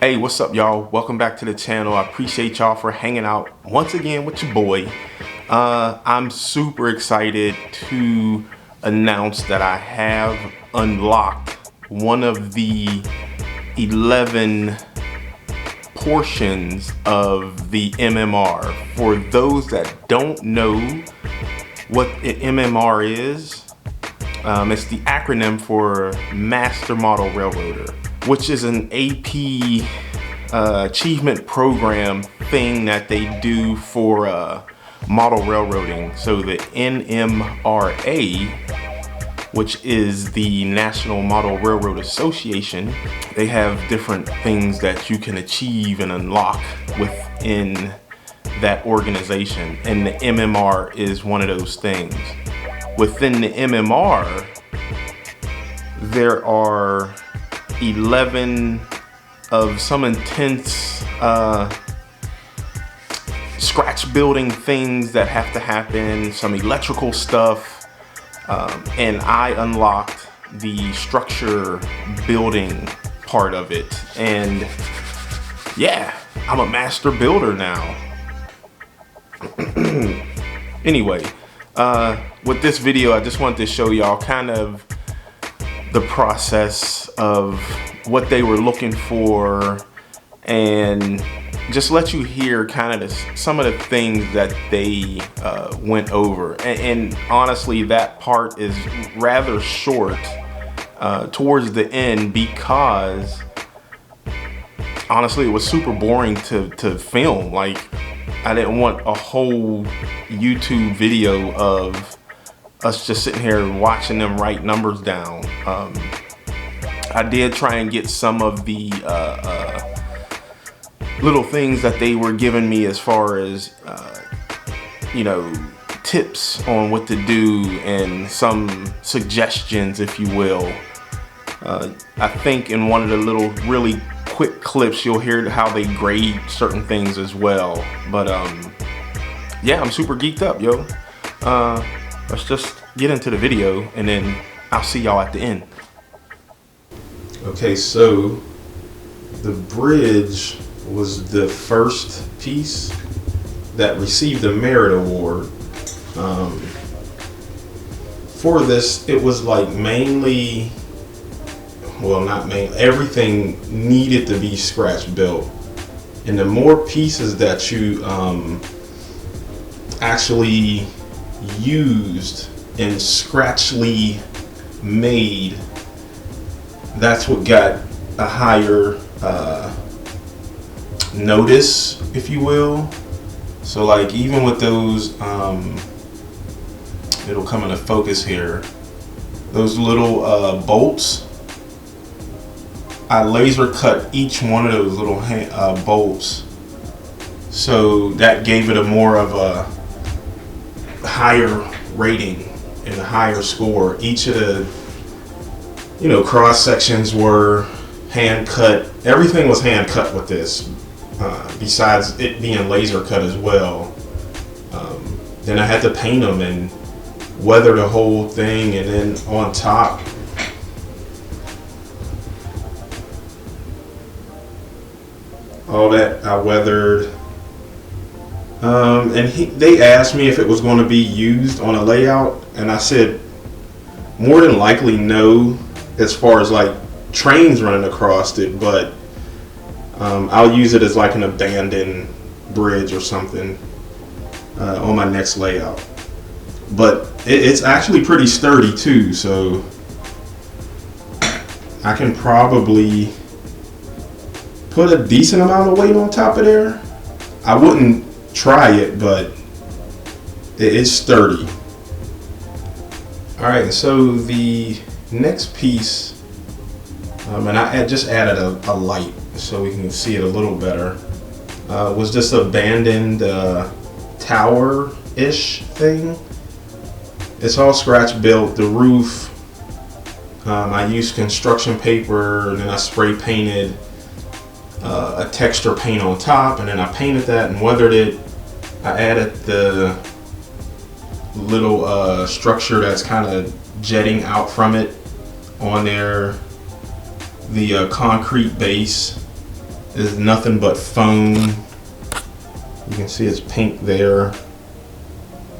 Hey, what's up, y'all? Welcome back to the channel. I appreciate y'all for hanging out once again with your boy. I'm super excited to announce that I have unlocked one of the 11 portions of the MMR. For those that don't know what an MMR is, it's the acronym for Master Model Railroader, which is an AP achievement program thing that they do for model railroading. So the NMRA, which is the National Model Railroad Association, they have different things that you can achieve and unlock within that organization, and the MMR is one of those things. Within the MMR, there are 11 of some intense scratch building things that have to happen, some electrical stuff, and I unlocked the structure building part of it. And yeah, I'm a master builder now. Anyway, with this video, I just wanted to show y'all kind of the process of what they were looking for and just let you hear kind of some of the things that they went over. And honestly, that part is rather short towards the end because honestly, it was super boring to film. Like, I didn't want a whole YouTube video of us just sitting here watching them write numbers down. I did try and get some of the little things that they were giving me as far as, you know, tips on what to do and some suggestions, if you will. I think in one of the little really quick clips, you'll hear how they grade certain things as well. But yeah, I'm super geeked up, yo. Let's just get into the video and then I'll see y'all at the end. Okay, so the bridge was the first piece that received a merit award. For this, it was like mainly, well, not mainly, everything needed to be scratch built. And the more pieces that you actually used and scratchly made, that's what got a higher notice, if you will. So like even with those, it'll come into focus here, those little bolts, I laser cut each one of those little bolts, so that gave it a more of a higher rating and a higher score. Each of the, you know, cross sections were hand cut. Everything was hand cut with this, besides it being laser cut as well. Then I had to paint them and weather the whole thing, and then on top, all that I weathered. And they asked me if it was going to be used on a layout, and I said more than likely no, as far as like trains running across it, but I'll use it as like an abandoned bridge or something on my next layout. But it's actually pretty sturdy too, so I can probably put a decent amount of weight on top of there. I wouldn't try it, but it's sturdy. Alright, so the next piece, and I just added a light so we can see it a little better, was this abandoned tower-ish thing. It's all scratch built. The roof, I used construction paper, and then I spray painted a texture paint on top, and then I painted that and weathered it. I added the little structure that's kind of jetting out from it on there, the concrete base, is nothing but foam. You can see it's pink there.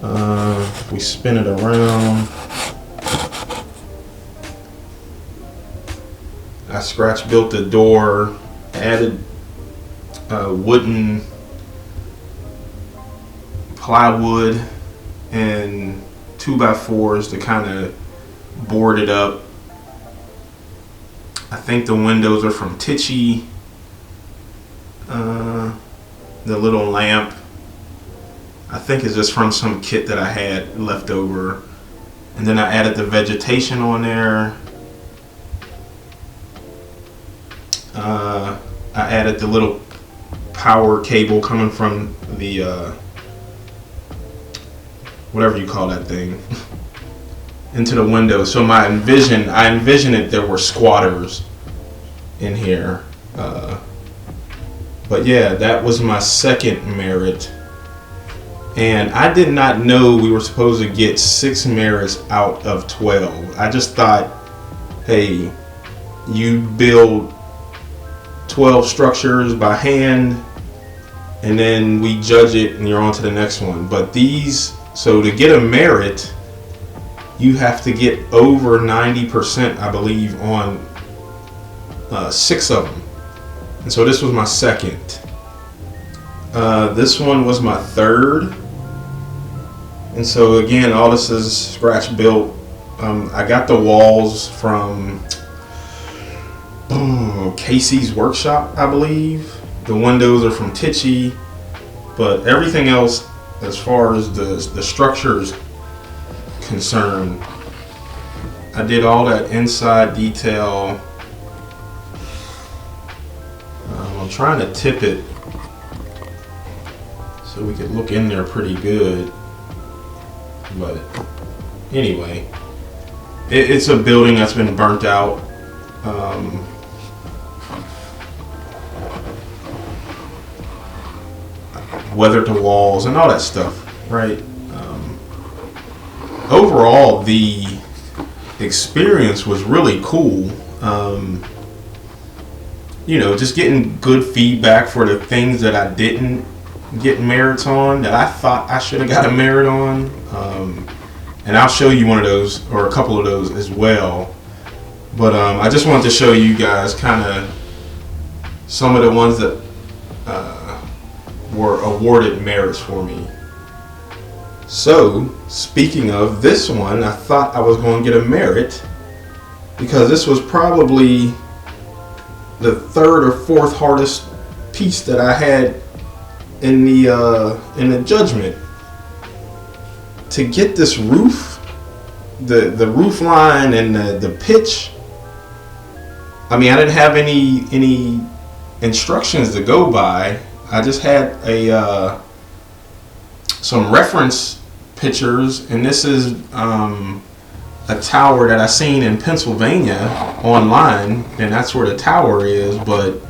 If we spin it around, I scratch built the door, added wooden plywood and 2x4s to kind of board it up. I think the windows are from Tichy. The little lamp, I think, is just from some kit that I had left over. And then I added the vegetation on there. I added the little power cable coming from the whatever you call that thing into the window. So I envisioned it there were squatters in here. But yeah, that was my second merit. And I did not know we were supposed to get 6 merits out of 12. I just thought, hey, you build 12 structures by hand and then we judge it and you're on to the next one. But these, so to get a merit, you have to get over 90%, I believe, on 6 of them. And so this was my second. This one was my third. And so again, all this is scratch built. I got the walls from Casey's Workshop, I believe. The windows are from Tichy. But everything else, as far as the structures concerned, I did all that inside detail. I'm trying to tip it so we could look in there pretty good. But anyway, it's a building that's been burnt out. Weathered the walls and all that stuff, right? Overall, the experience was really cool. You know, just getting good feedback for the things that I didn't get merits on, that I thought I should have got a merit on. And I'll show you one of those, or a couple of those as well. But I just wanted to show you guys kind of some of the ones that were awarded merits for me. So, speaking of this one, I thought I was going to get a merit because this was probably the third or fourth hardest piece that I had in the judgment. To get this roof, the roof line and the pitch. I mean, I didn't have any instructions to go by. I just had some reference pictures, and this is a tower that I seen in Pennsylvania online, and that's where the tower is. But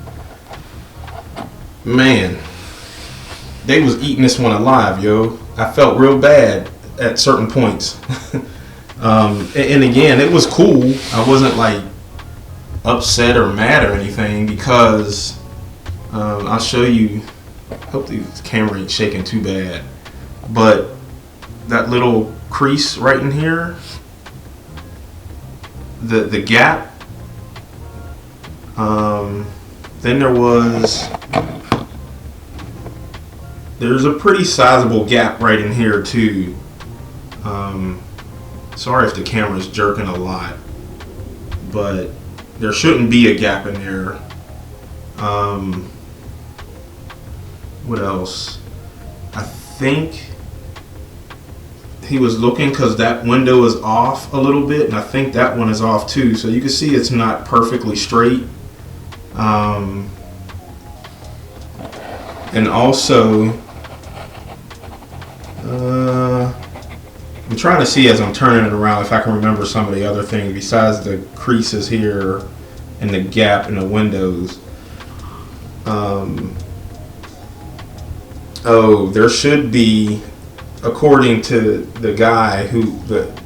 man, they was eating this one alive, yo. I felt real bad at certain points. And again, it was cool. I wasn't like upset or mad or anything because I'll show you. Hopefully the camera ain't shaking too bad, but that little crease right in here, the gap, then there's a pretty sizable gap right in here too. Sorry if the camera's jerking a lot, but there shouldn't be a gap in there. What else? I think he was looking because that window is off a little bit, and I think that one is off too. So you can see it's not perfectly straight. And also, I'm trying to see as I'm turning it around if I can remember some of the other things besides the creases here and the gap in the windows. Oh, there should be, according to the guy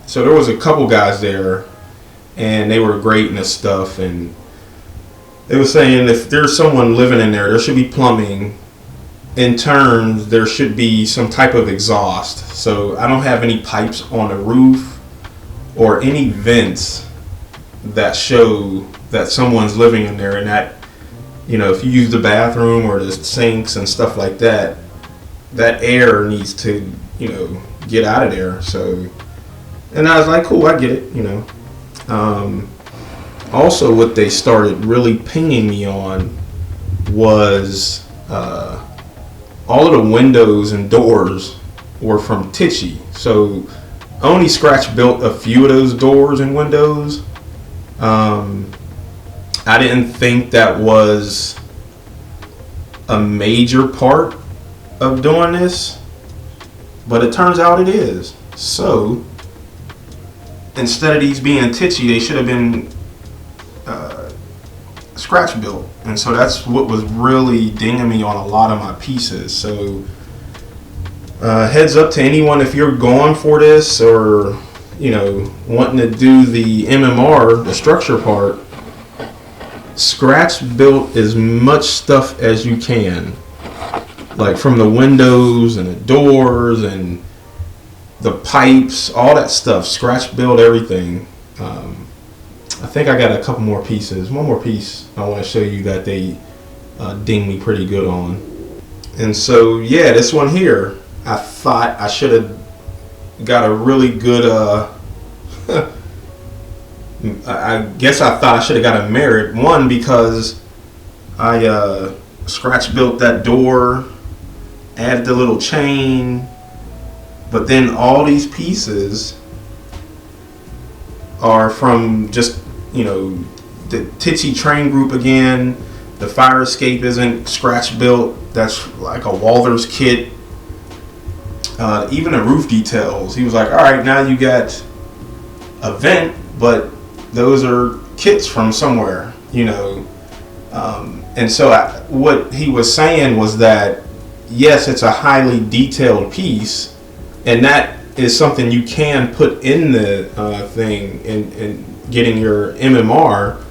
so there was a couple guys there, and they were grading this stuff, and They were saying if there's someone living in there should be plumbing. In turn, there should be some type of exhaust. So I don't have any pipes on the roof or any vents that show that someone's living in there, and that, you know, if you use the bathroom or the sinks and stuff like that, that air needs to, you know, get out of there. So, and I was like, cool, I get it, you know. Also, what they started really pinging me on was all of the windows and doors were from Tichy. So I only scratch built a few of those doors and windows. I didn't think that was a major part of doing this, but it turns out it is. So instead of these being Tichy, they should have been scratch built, and so that's what was really dinging me on a lot of my pieces. So heads up to anyone, if you're going for this, or, you know, wanting to do the MMR, the structure part, scratch built as much stuff as you can, like from the windows and the doors and the pipes, all that stuff. Scratch build everything. I think I got a couple more pieces. One more piece I want to show you that they ding me pretty good on. And so, yeah, this one here, I thought I should have got a really good, I guess I thought I should have got a merit. One, because I scratch built that door, added the little chain, but then all these pieces are from just, you know, the Tichy train group again. The fire escape isn't scratch built. That's like a Walther's kit. Even the roof details, he was like, all right, now you got a vent, but those are kits from somewhere, you know. And so what he was saying was that, yes, it's a highly detailed piece, and that is something you can put in the thing and getting your MMR,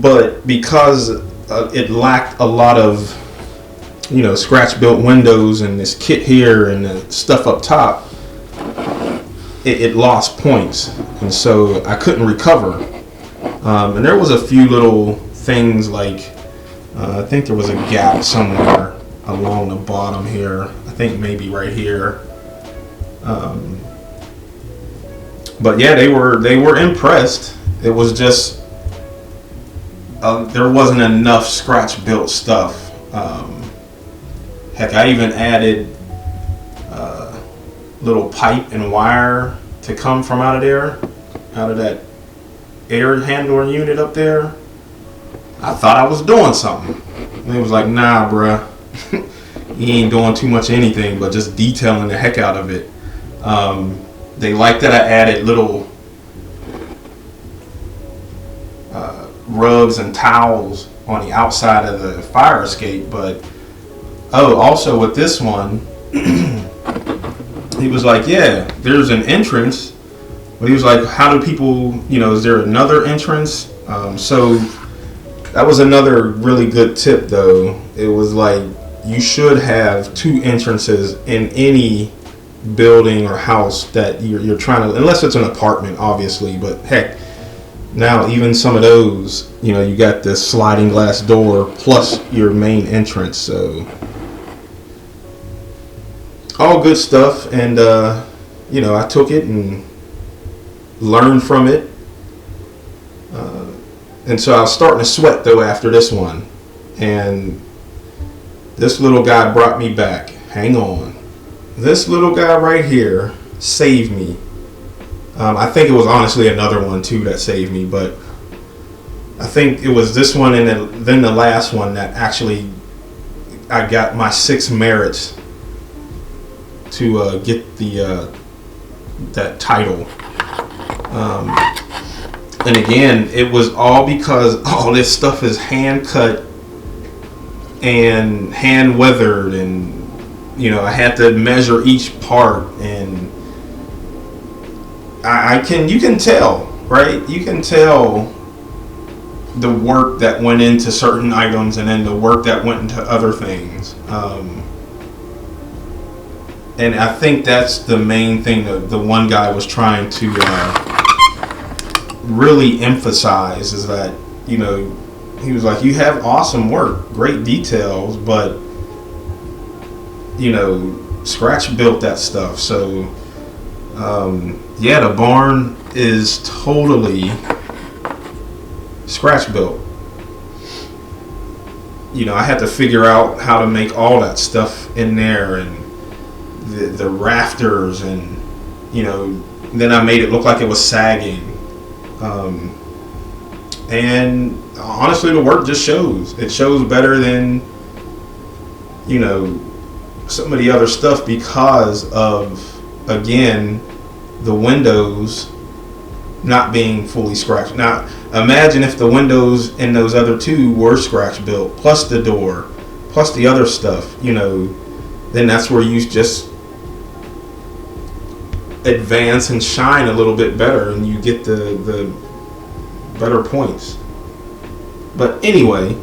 but because it lacked a lot of, you know, scratch built windows and this kit here and the stuff up top, it lost points, and so I couldn't recover. And there was a few little things, like I think there was a gap somewhere along the bottom here. I think maybe right here. But yeah, they were impressed. It was just there wasn't enough scratch built stuff. Heck, I even added little pipe and wire to come from out of there, out of that air handler unit up there. I thought I was doing something. And it was like, nah, bruh, you ain't doing too much of anything but just detailing the heck out of it. They liked that I added little rugs and towels on the outside of the fire escape, but also with this one, he was like, yeah, there's an entrance, but he was like, how do people, you know, is there another entrance? So that was another really good tip, though. It was like, you should have two entrances in any building or house that you're trying to, unless it's an apartment, obviously, but heck, now even some of those, you know, you got this sliding glass door plus your main entrance. So all good stuff, and you know, I took it and learned from it, and so I was starting to sweat though after this one, and this little guy brought me back. Hang on. This little guy right here saved me. I think it was honestly another one too that saved me, but I think it was this one and then the last one that actually I got my 6 merits to get the that title. And again, it was all because all this stuff is hand cut and hand weathered, and you know, I had to measure each part, and you can tell, right? You can tell the work that went into certain items and then the work that went into other things. And I think that's the main thing that the one guy was trying to really emphasize, is that, you know, he was like, you have awesome work, great details, but, you know, Scratch built that stuff. So yeah, the barn is totally Scratch built. You know, I had to figure out how to make all that stuff in there, and the rafters, and, you know, then I made it look like it was sagging. And honestly, the work just shows. It shows better than, you know, some of the other stuff, because of, again, the windows not being fully scratched. Now, imagine if the windows in those other two were Scratch built, plus the door, plus the other stuff, you know, then that's where you just advance and shine a little bit better, and you get the better points. But anyway,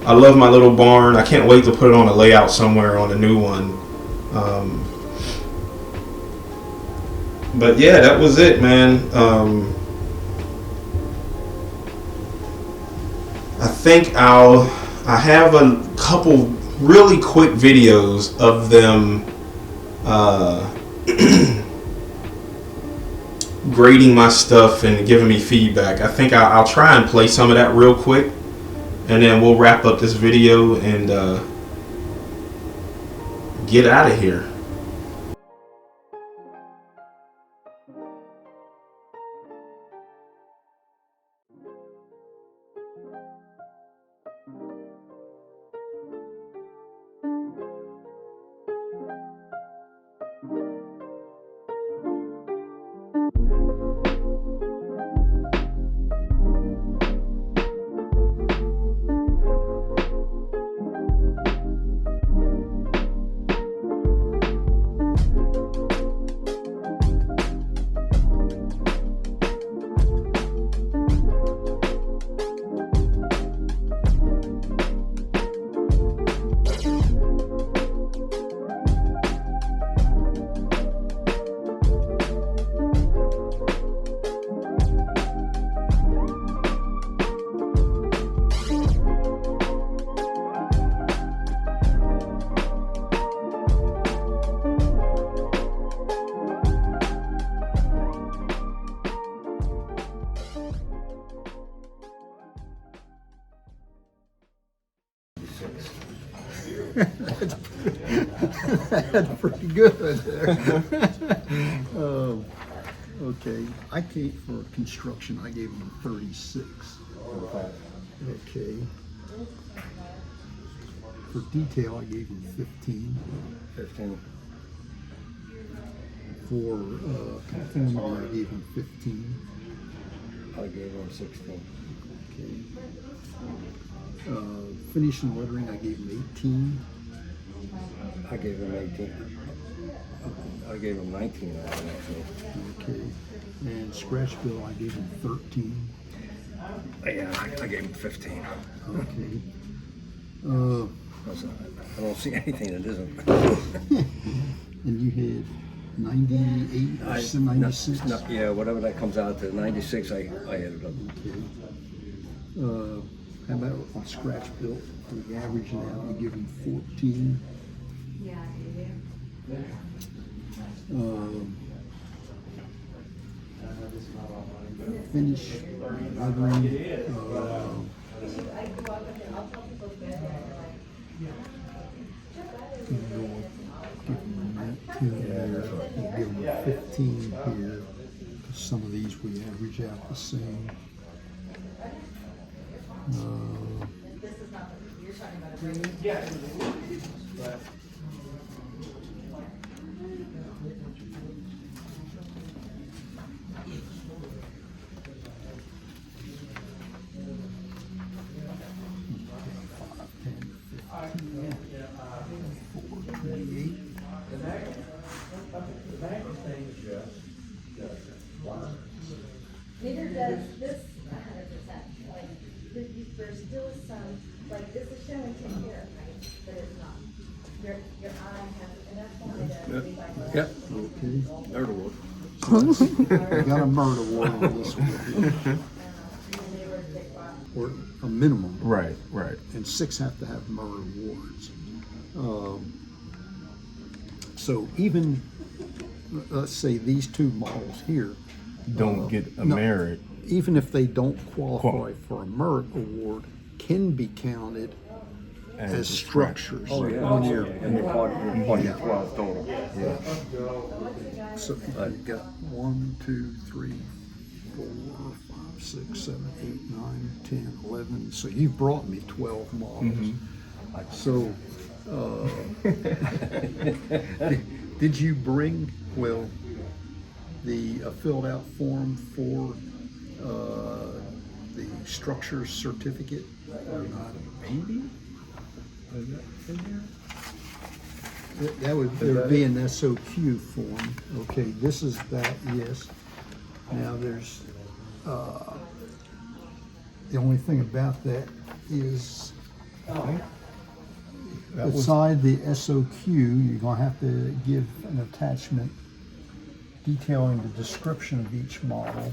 I love my little barn. I can't wait to put it on a layout somewhere on a new one. But yeah, that was it, man. I think I have a couple really quick videos of them grading my stuff and giving me feedback. I think I'll try and play some of that real quick, and then we'll wrap up this video and get out of here. That's pretty good there. Okay, I gave for construction, I gave him 36. Okay. For detail, I gave him 15. 15. For conformity, I gave him 15. I gave him 16. Okay. Finish and lettering, I gave him 18. I gave him 18. I gave him 19 on that, actually. Okay. And scratch bill, I gave him 13. Yeah, I gave him 15. Okay. I don't see anything that isn't. And you had 98 or 96? Yeah, whatever that comes out to, 96, I added up. Okay. How about on scratch bill? The average now, you give him 14. Finish lettering, give him 19 there, we'll give him 15 here, because some of these we average out the same. Neither does this 100%. Yep. Okay. Murder wood. We got a murder ward on this one. Or a minimum. Right, right. And 6 have to have murder wards. So even, let's say these 2 models here, Don't get a no. merit. even if they don't qualify for a merit award, can be counted as a structures. Oh, yeah. When you're, And you're part of Yeah. 12 total. Yeah. so you've got 1, 2, 3, 4, 5, 6, 7, 8, 9, 10, 11. So you've brought me 12 models. So, did you bring, well, the filled out form for the structure certificate or not? Maybe? That would, there would be an SOQ form. Okay, this is that, yes. Now there's, the only thing about that is beside the SOQ, you're gonna have to give an attachment detailing the description of each model,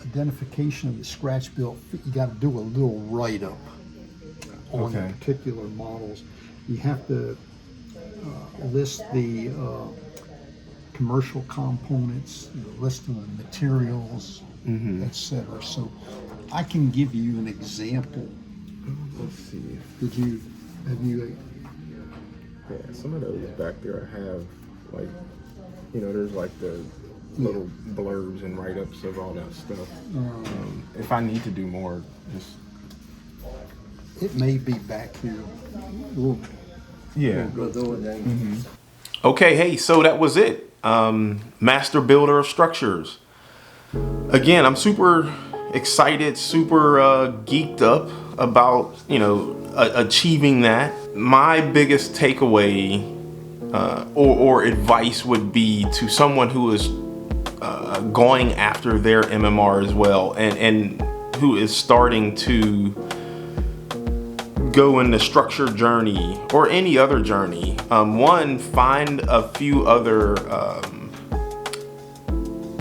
identification of the scratch built. You gotta do a little write-up on the Okay. particular models. You have to list the commercial components, the list of the materials, etc. So I can give you an example. Let's see. Have you, Yeah, some of those back there I have, like, you know, there's like the little blurbs and write-ups of all that stuff. If I need to do more, just it may be back here. We'll, yeah. We'll do it then. Okay, hey, so that was it. Master Builder of Structures. Again, I'm super excited, super geeked up about, you know, achieving that. My biggest takeaway or advice would be to someone who is going after their MMR as well, and who is starting to go in the structure journey or any other journey. One, find a few other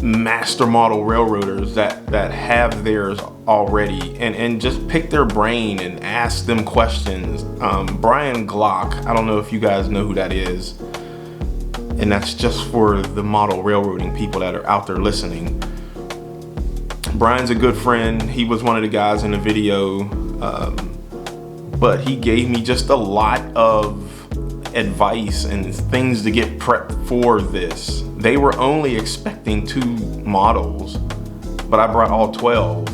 master model railroaders that have theirs already, and just pick their brain and ask them questions. Brian Glock, I don't know if you guys know who that is, and that's just for the model railroading people that are out there listening. Brian's a good friend. He was one of the guys in the video, but he gave me just a lot of advice and things to get prepped for this. They were only expecting 2 models, but I brought all 12.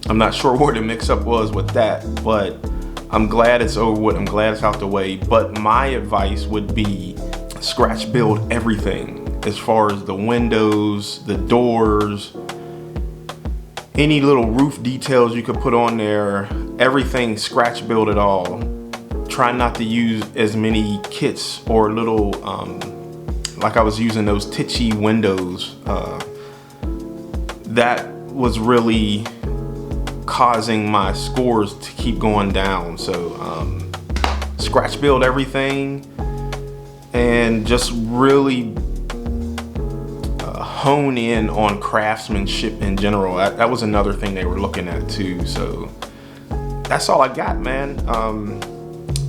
I'm not sure where the mix-up was with that, but I'm glad it's over with. I'm glad it's out the way. But my advice would be scratch build everything, as far as the windows, the doors, any little roof details you could put on there, everything, scratch build it all. Try not to use as many kits or little, like I was using those titchy windows. That was really causing my scores to keep going down. So scratch build everything and just really hone in on craftsmanship in general. That was another thing they were looking at too. So that's all I got, man.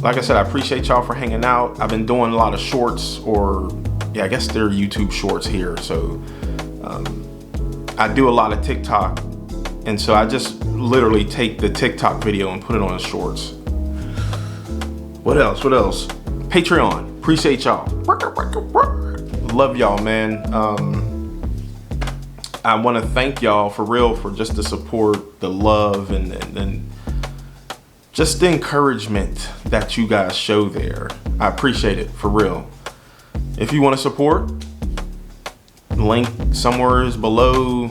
Like I said, I appreciate y'all for hanging out. I've been doing a lot of shorts, or yeah, I guess they're YouTube shorts here. So I do a lot of TikTok, and so I just literally take the TikTok video and put it on shorts. What else? Patreon. Appreciate y'all. Love y'all, man. I want to thank y'all for real for just the support, the love, and just the encouragement that you guys show there. I appreciate it, for real. If you want to support, link somewhere is below.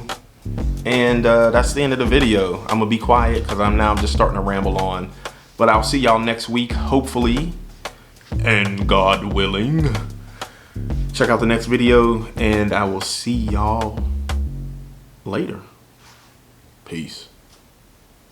And that's the end of the video. I'm gonna be quiet because I'm just starting to ramble on. But I'll see y'all next week, hopefully, and God willing. Check out the next video, and I will see y'all later. Peace.